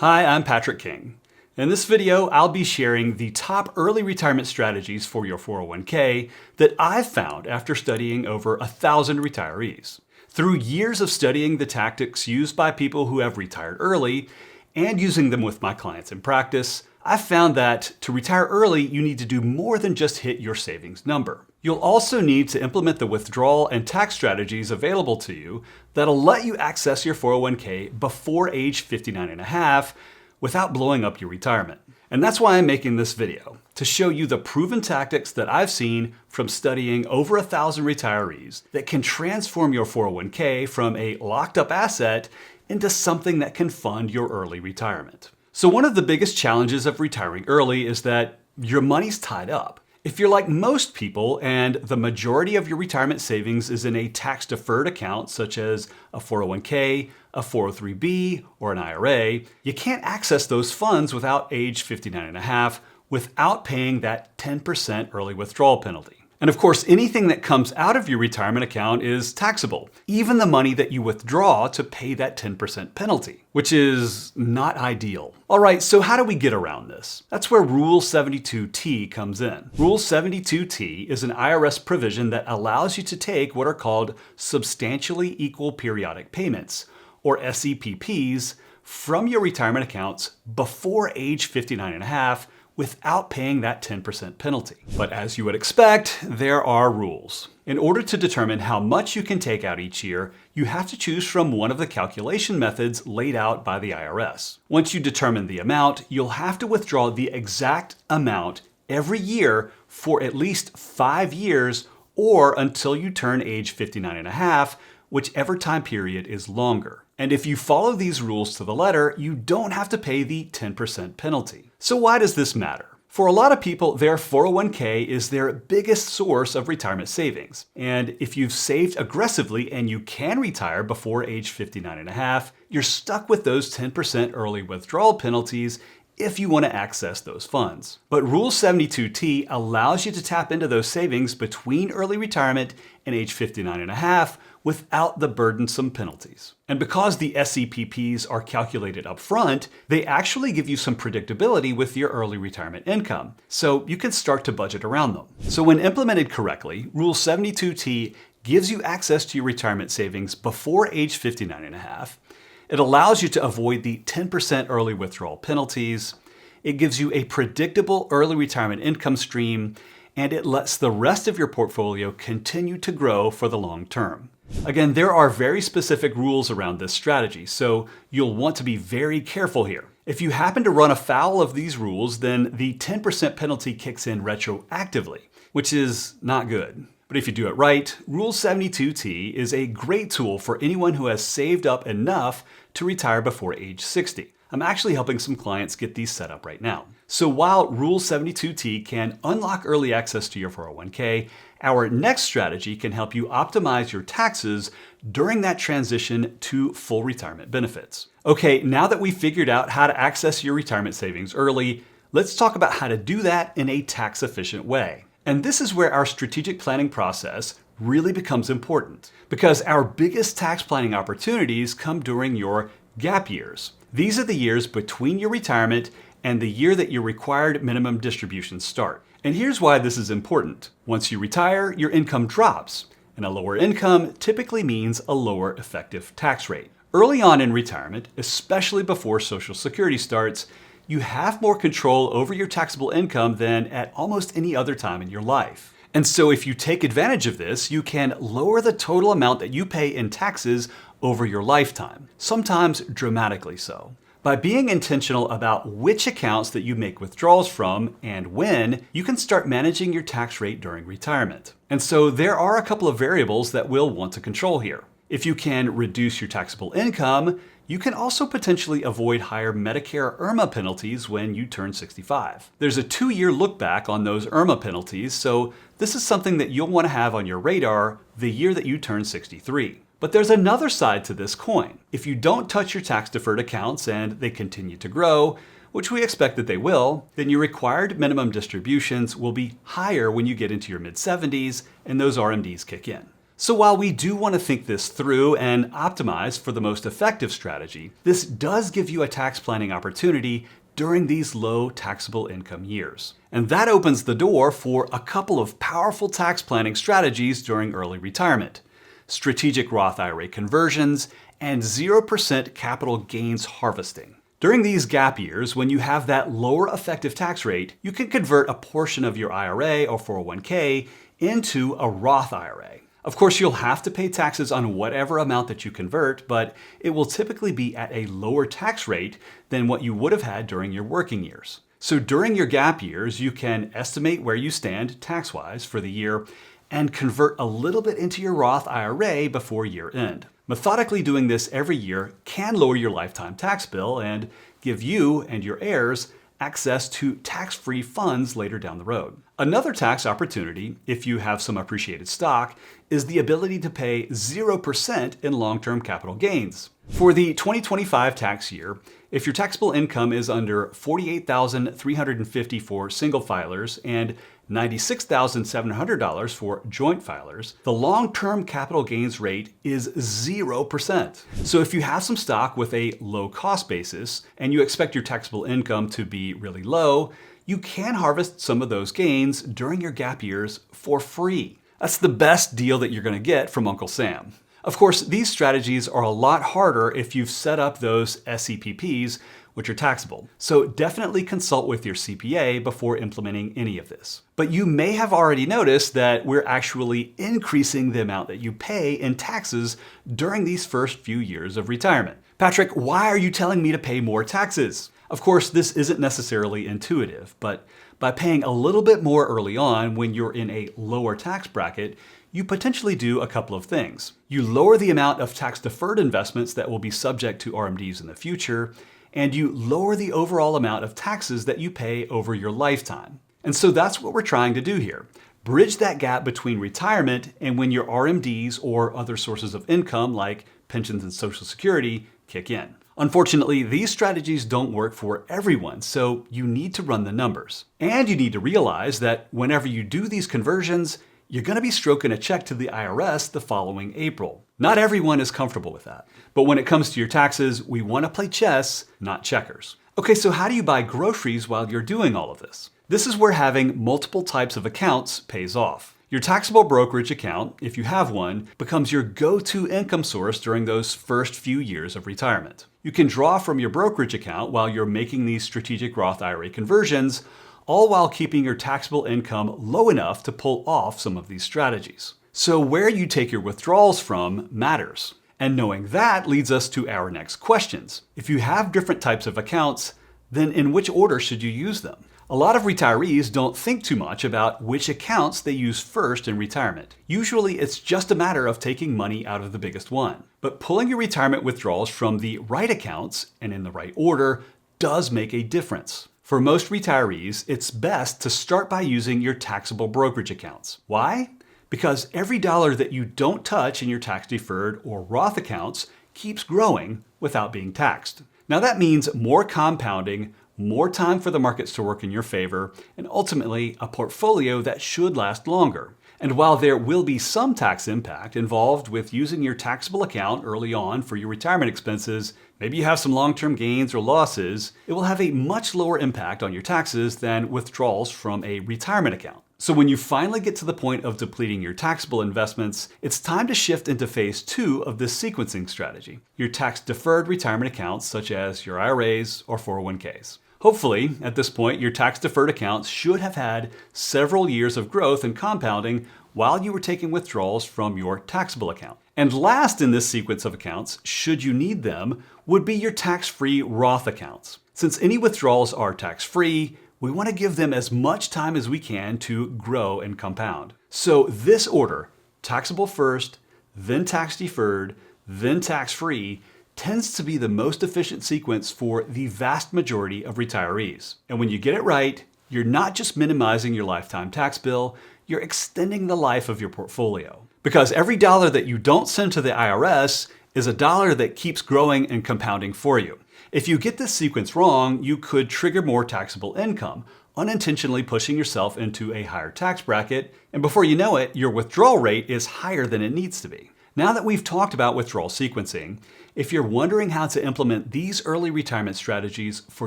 Hi, I'm Patrick King. In this video, I'll be sharing the top early retirement strategies for your 401k that I've found after studying over 1,000 retirees. Through years of studying the tactics used by people who have retired early and using them with my clients in practice, I've found that to retire early, you need to do more than just hit your savings number. You'll also need to implement the withdrawal and tax strategies available to you that'll let you access your 401k before age 59 and a half without blowing up your retirement. And that's why I'm making this video, to show you the proven tactics that I've seen from studying over 1,000 retirees that can transform your 401k from a locked up asset into something that can fund your early retirement. So one of the biggest challenges of retiring early is that your money's tied up. If you're like most people and the majority of your retirement savings is in a tax-deferred account, such as a 401k, a 403b, or an IRA, you can't access those funds without age 59 and a half without paying that 10% early withdrawal penalty. And of course, anything that comes out of your retirement account is taxable, even the money that you withdraw to pay that 10% penalty, which is not ideal. All right, so how do we get around this? That's where Rule 72T comes in. Rule 72T is an IRS provision that allows you to take what are called substantially equal periodic payments, or SEPPs, from your retirement accounts before age 59 and a half without paying that 10% penalty. But as you would expect, there are rules. In order to determine how much you can take out each year, you have to choose from one of the calculation methods laid out by the IRS. Once you determine the amount, you'll have to withdraw the exact amount every year for at least 5 years or until you turn age 59 and a half, whichever time period is longer. And if you follow these rules to the letter, you don't have to pay the 10% penalty. So why does this matter? For a lot of people, their 401k is their biggest source of retirement savings. And if you've saved aggressively and you can retire before age 59 and a half, you're stuck with those 10% early withdrawal penalties if you want to access those funds. But Rule 72T allows you to tap into those savings between early retirement and age 59 and a half without the burdensome penalties. And because the SEPPs are calculated up front, they actually give you some predictability with your early retirement income, so you can start to budget around them. So when implemented correctly, Rule 72T gives you access to your retirement savings before age 59 and a half. It allows you to avoid the 10% early withdrawal penalties. It gives you a predictable early retirement income stream, and it lets the rest of your portfolio continue to grow for the long term. Again, there are very specific rules around this strategy, so you'll want to be very careful here. If you happen to run afoul of these rules, then the 10% penalty kicks in retroactively, which is not good. But if you do it right, Rule 72T is a great tool for anyone who has saved up enough to retire before age 60. I'm actually helping some clients get these set up right now. So while Rule 72T can unlock early access to your 401k, our next strategy can help you optimize your taxes during that transition to full retirement benefits. Okay, now that we've figured out how to access your retirement savings early, let's talk about how to do that in a tax-efficient way. And this is where our strategic planning process really becomes important, because our biggest tax planning opportunities come during your gap years. These are the years between your retirement and the year that your required minimum distributions start. And here's why this is important. Once you retire, your income drops, and a lower income typically means a lower effective tax rate. Early on in retirement, especially before Social Security starts, you have more control over your taxable income than at almost any other time in your life. And so if you take advantage of this, you can lower the total amount that you pay in taxes over your lifetime, sometimes dramatically so. By being intentional about which accounts that you make withdrawals from and when, you can start managing your tax rate during retirement. And so there are a couple of variables that we'll want to control here. If you can reduce your taxable income, you can also potentially avoid higher Medicare IRMAA penalties when you turn 65. There's a 2-year look back on those IRMAA penalties, so this is something that you'll want to have on your radar the year that you turn 63. But there's another side to this coin. If you don't touch your tax-deferred accounts and they continue to grow, which we expect that they will, then your required minimum distributions will be higher when you get into your mid-70s and those RMDs kick in. So while we do want to think this through and optimize for the most effective strategy, this does give you a tax planning opportunity during these low taxable income years. And that opens the door for a couple of powerful tax planning strategies during early retirement: strategic Roth IRA conversions and 0% capital gains harvesting. During these gap years, when you have that lower effective tax rate, you can convert a portion of your IRA or 401k into a Roth IRA. Of course, you'll have to pay taxes on whatever amount that you convert, but it will typically be at a lower tax rate than what you would have had during your working years. So during your gap years, you can estimate where you stand tax-wise for the year and convert a little bit into your Roth IRA before year end. Methodically doing this every year can lower your lifetime tax bill and give you and your heirs access to tax-free funds later down the road. Another tax opportunity, if you have some appreciated stock, is the ability to pay 0% in long-term capital gains. For the 2025 tax year, if your taxable income is under $48,350 for single filers and $96,700 for joint filers, the long-term capital gains rate is 0%. So if you have some stock with a low cost basis and you expect your taxable income to be really low, you can harvest some of those gains during your gap years for free. That's the best deal that you're going to get from Uncle Sam. Of course, these strategies are a lot harder if you've set up those SEPPs, which are taxable. So definitely consult with your CPA before implementing any of this. But you may have already noticed that we're actually increasing the amount that you pay in taxes during these first few years of retirement. Patrick, why are you telling me to pay more taxes? Of course, this isn't necessarily intuitive, but by paying a little bit more early on when you're in a lower tax bracket, you potentially do a couple of things. You lower the amount of tax-deferred investments that will be subject to RMDs in the future, and you lower the overall amount of taxes that you pay over your lifetime. And so that's what we're trying to do here. Bridge that gap between retirement and when your RMDs or other sources of income like pensions and Social Security kick in. Unfortunately, these strategies don't work for everyone, so you need to run the numbers. And you need to realize that whenever you do these conversions, you're going to be stroking a check to the IRS the following April. Not everyone is comfortable with that. But when it comes to your taxes, we want to play chess, not checkers. Okay, so how do you buy groceries while you're doing all of this? This is where having multiple types of accounts pays off. Your taxable brokerage account, if you have one, becomes your go-to income source during those first few years of retirement. You can draw from your brokerage account while you're making these strategic Roth IRA conversions, all while keeping your taxable income low enough to pull off some of these strategies. So where you take your withdrawals from matters. And knowing that leads us to our next questions. If you have different types of accounts, then in which order should you use them? A lot of retirees don't think too much about which accounts they use first in retirement. Usually it's just a matter of taking money out of the biggest one. But pulling your retirement withdrawals from the right accounts and in the right order does make a difference. For most retirees, it's best to start by using your taxable brokerage accounts. Why? Because every dollar that you don't touch in your tax-deferred or Roth accounts keeps growing without being taxed. Now that means more compounding, more time for the markets to work in your favor, and ultimately a portfolio that should last longer. And while there will be some tax impact involved with using your taxable account early on for your retirement expenses, maybe you have some long-term gains or losses, it will have a much lower impact on your taxes than withdrawals from a retirement account. So when you finally get to the point of depleting your taxable investments, it's time to shift into phase 2 of this sequencing strategy, your tax-deferred retirement accounts such as your IRAs or 401ks. Hopefully, at this point, your tax-deferred accounts should have had several years of growth and compounding while you were taking withdrawals from your taxable account. And last in this sequence of accounts, should you need them, would be your tax-free Roth accounts. Since any withdrawals are tax-free, we want to give them as much time as we can to grow and compound. So this order, taxable first, then tax-deferred, then tax-free, tends to be the most efficient sequence for the vast majority of retirees. And when you get it right, you're not just minimizing your lifetime tax bill, you're extending the life of your portfolio. Because every dollar that you don't send to the IRS is a dollar that keeps growing and compounding for you. If you get this sequence wrong, you could trigger more taxable income, unintentionally pushing yourself into a higher tax bracket, and before you know it, your withdrawal rate is higher than it needs to be. Now that we've talked about withdrawal sequencing, if you're wondering how to implement these early retirement strategies for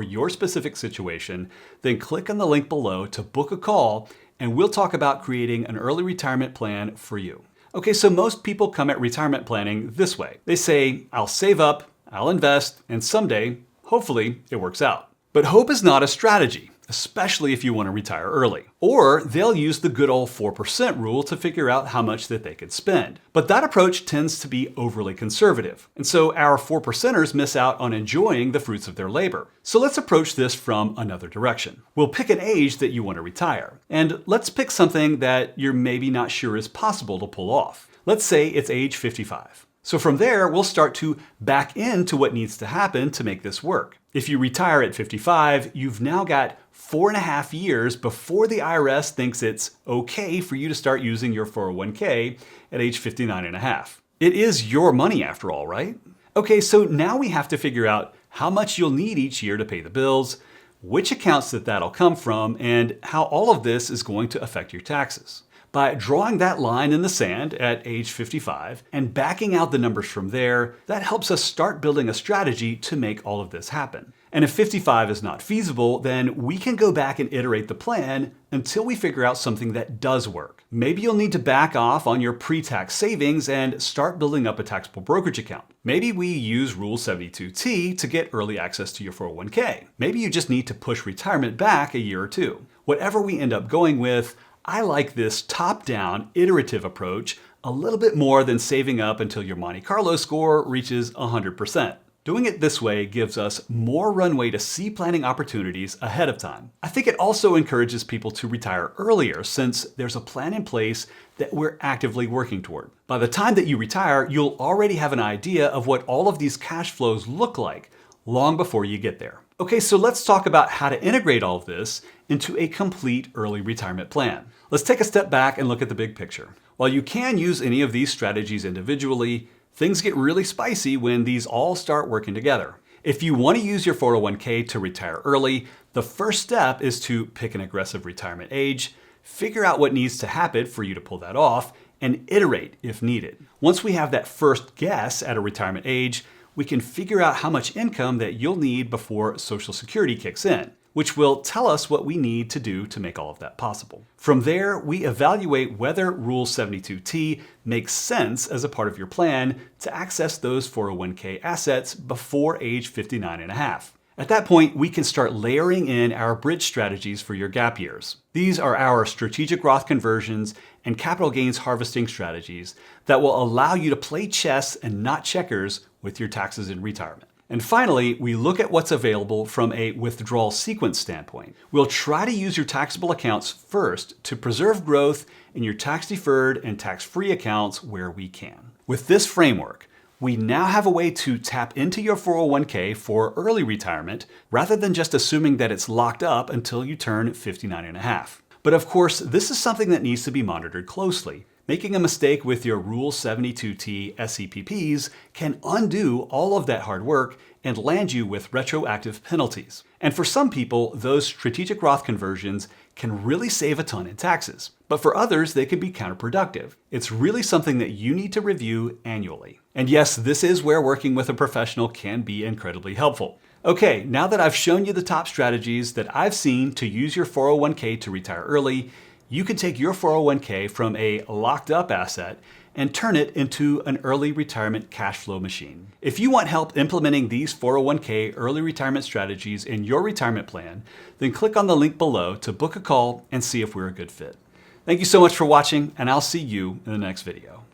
your specific situation, then click on the link below to book a call, and we'll talk about creating an early retirement plan for you. Okay, so most people come at retirement planning this way. They say, I'll save up, I'll invest, and someday, hopefully, it works out. But hope is not a strategy, especially if you want to retire early. Or they'll use the good old 4% rule to figure out how much that they could spend. But that approach tends to be overly conservative. And so our 4%ers miss out on enjoying the fruits of their labor. So let's approach this from another direction. We'll pick an age that you want to retire. And let's pick something that you're maybe not sure is possible to pull off. Let's say it's age 55. So from there, we'll start to back into what needs to happen to make this work. If you retire at 55, you've now got 4.5 years before the IRS thinks it's okay for you to start using your 401k at age 59.5. It is your money after all, right? Okay, so now we have to figure out how much you'll need each year to pay the bills, which accounts that'll come from, and how all of this is going to affect your taxes. By drawing that line in the sand at age 55 and backing out the numbers from there, that helps us start building a strategy to make all of this happen. And if 55 is not feasible, then we can go back and iterate the plan until we figure out something that does work. Maybe you'll need to back off on your pre-tax savings and start building up a taxable brokerage account. Maybe we use Rule 72T to get early access to your 401k. Maybe you just need to push retirement back a year or two. Whatever we end up going with, I like this top-down, iterative approach a little bit more than saving up until your Monte Carlo score reaches 100%. Doing it this way gives us more runway to see planning opportunities ahead of time. I think it also encourages people to retire earlier since there's a plan in place that we're actively working toward. By the time that you retire, you'll already have an idea of what all of these cash flows look like long before you get there. Okay, so let's talk about how to integrate all of this into a complete early retirement plan. Let's take a step back and look at the big picture. While you can use any of these strategies individually, things get really spicy when these all start working together. If you want to use your 401k to retire early, the first step is to pick an aggressive retirement age, figure out what needs to happen for you to pull that off, and iterate if needed. Once we have that first guess at a retirement age, we can figure out how much income that you'll need before Social Security kicks in, which will tell us what we need to do to make all of that possible. From there, we evaluate whether Rule 72T makes sense as a part of your plan to access those 401k assets before age 59.5. At that point, we can start layering in our bridge strategies for your gap years. These are our strategic Roth conversions and capital gains harvesting strategies that will allow you to play chess and not checkers with your taxes in retirement. And finally, we look at what's available from a withdrawal sequence standpoint. We'll try to use your taxable accounts first to preserve growth in your tax-deferred and tax-free accounts where we can. With this framework, we now have a way to tap into your 401k for early retirement rather than just assuming that it's locked up until you turn 59.5. But of course, this is something that needs to be monitored closely. Making a mistake with your Rule 72T SEPPs can undo all of that hard work and land you with retroactive penalties. And for some people, those strategic Roth conversions can really save a ton in taxes. But for others, they can be counterproductive. It's really something that you need to review annually. And yes, this is where working with a professional can be incredibly helpful. Okay, now that I've shown you the top strategies that I've seen to use your 401k to retire early, you can take your 401k from a locked up asset and turn it into an early retirement cash flow machine. If you want help implementing these 401k early retirement strategies in your retirement plan, then click on the link below to book a call and see if we're a good fit. Thank you so much for watching, and I'll see you in the next video.